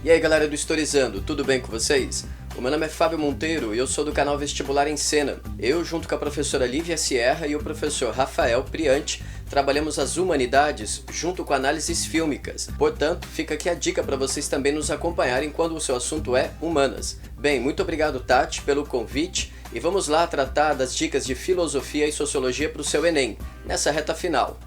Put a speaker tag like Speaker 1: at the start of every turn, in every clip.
Speaker 1: E aí galera do Historizando, tudo bem com vocês? O meu nome é Fábio Monteiro e eu sou do canal Vestibular em Cena. Eu, junto com a professora Lívia Sierra e o professor Rafael Priante, trabalhamos as humanidades junto com análises fílmicas. Portanto, fica aqui a dica para vocês também nos acompanharem quando o seu assunto é humanas. Bem, muito obrigado Tati pelo convite e vamos lá tratar das dicas de filosofia e sociologia para o seu Enem, nessa reta final.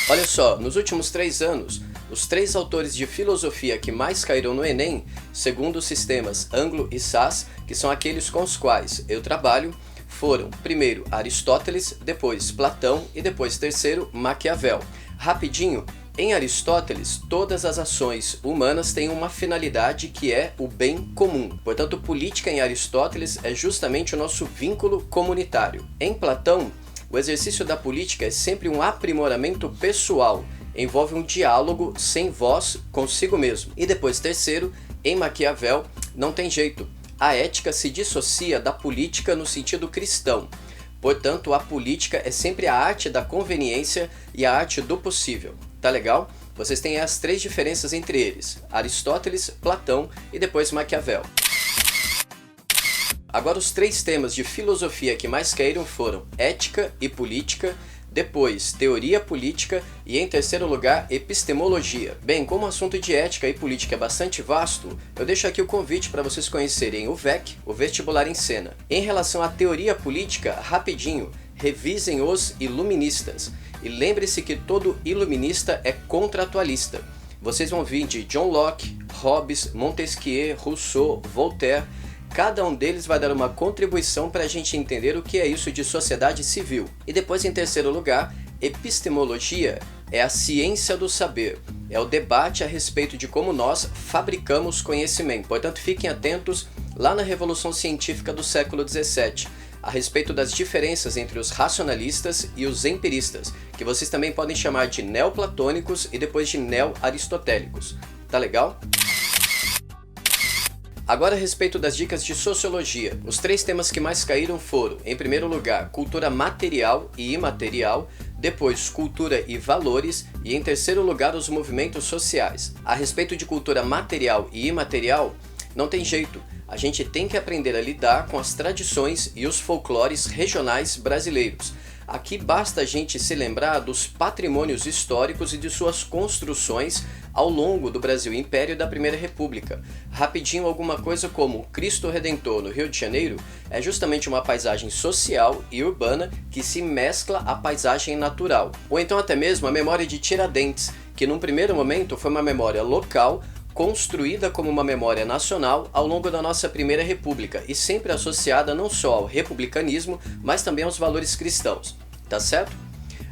Speaker 1: Olha só, nos últimos 3 anos, os 3 autores de filosofia que mais caíram no Enem, segundo os sistemas Anglo e SAS, que são aqueles com os quais eu trabalho, foram primeiro Aristóteles, depois Platão e depois terceiro Maquiavel. Rapidinho, em Aristóteles, todas as ações humanas têm uma finalidade que é o bem comum. Portanto, política em Aristóteles é justamente o nosso vínculo comunitário. Em Platão, o exercício da política é sempre um aprimoramento pessoal, envolve um diálogo sem voz consigo mesmo. E depois, terceiro, em Maquiavel, não tem jeito. A ética se dissocia da política no sentido cristão. Portanto, a política é sempre a arte da conveniência e a arte do possível. Tá legal? Vocês têm as 3 diferenças entre eles: Aristóteles, Platão e depois Maquiavel. Agora os 3 temas de filosofia que mais caíram foram ética e política, depois teoria política e em terceiro lugar epistemologia. Bem, como o assunto de ética e política é bastante vasto, eu deixo aqui o convite para vocês conhecerem o VEC, o Vestibular em Cena. Em relação à teoria política, rapidinho, revisem os iluministas. E lembre-se que todo iluminista é contratualista. Vocês vão vir de John Locke, Hobbes, Montesquieu, Rousseau, Voltaire. Cada um deles vai dar uma contribuição para a gente entender o que é isso de sociedade civil. E depois, em terceiro lugar, epistemologia é a ciência do saber. É o debate a respeito de como nós fabricamos conhecimento. Portanto, fiquem atentos lá na Revolução Científica do século XVII, a respeito das diferenças entre os racionalistas e os empiristas, que vocês também podem chamar de neoplatônicos e depois de neo-aristotélicos. Tá legal? Agora a respeito das dicas de sociologia. Os 3 temas que mais caíram foram, em primeiro lugar, cultura material e imaterial, depois cultura e valores e em terceiro lugar os movimentos sociais. A respeito de cultura material e imaterial, não tem jeito. A gente tem que aprender a lidar com as tradições e os folclores regionais brasileiros. Aqui basta a gente se lembrar dos patrimônios históricos e de suas construções ao longo do Brasil Império e da Primeira República. Rapidinho, alguma coisa como Cristo Redentor no Rio de Janeiro é justamente uma paisagem social e urbana que se mescla à paisagem natural. Ou então até mesmo a memória de Tiradentes, que num primeiro momento foi uma memória local, construída como uma memória nacional ao longo da nossa Primeira República e sempre associada não só ao republicanismo, mas também aos valores cristãos, tá certo?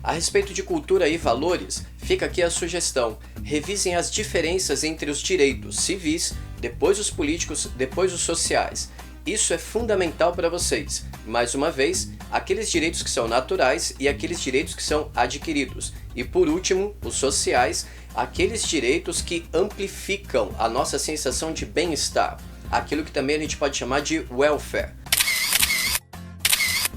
Speaker 1: A respeito de cultura e valores, fica aqui a sugestão: revisem as diferenças entre os direitos civis, depois os políticos, depois os sociais. Isso é fundamental para vocês. Mais uma vez, aqueles direitos que são naturais e aqueles direitos que são adquiridos. E por último, os sociais, aqueles direitos que amplificam a nossa sensação de bem-estar. Aquilo que também a gente pode chamar de welfare.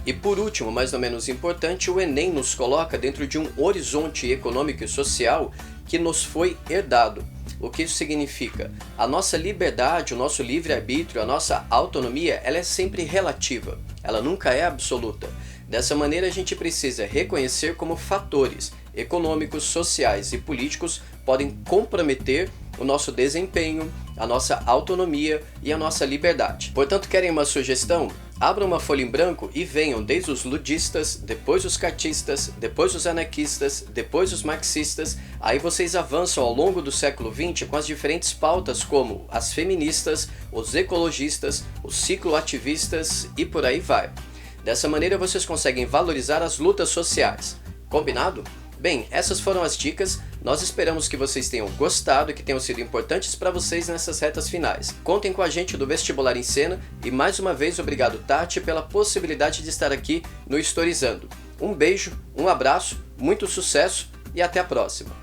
Speaker 1: E por último, mais ou menos importante, o Enem nos coloca dentro de um horizonte econômico e social que nos foi herdado. O que isso significa? A nossa liberdade, o nosso livre-arbítrio, a nossa autonomia, ela é sempre relativa, ela nunca é absoluta. Dessa maneira a gente precisa reconhecer como fatores econômicos, sociais e políticos podem comprometer o nosso desempenho, a nossa autonomia e a nossa liberdade. Portanto, querem uma sugestão? Abram uma folha em branco e venham desde os ludistas, depois os cartistas, depois os anarquistas, depois os marxistas. Aí vocês avançam ao longo do século XX com as diferentes pautas como as feministas, os ecologistas, os cicloativistas e por aí vai. Dessa maneira vocês conseguem valorizar as lutas sociais. Combinado? Bem, essas foram as dicas. Nós esperamos que vocês tenham gostado e que tenham sido importantes para vocês nessas retas finais. Contem com a gente do Vestibular em Cena e mais uma vez obrigado Tati pela possibilidade de estar aqui no Historizando. Um beijo, um abraço, muito sucesso e até a próxima!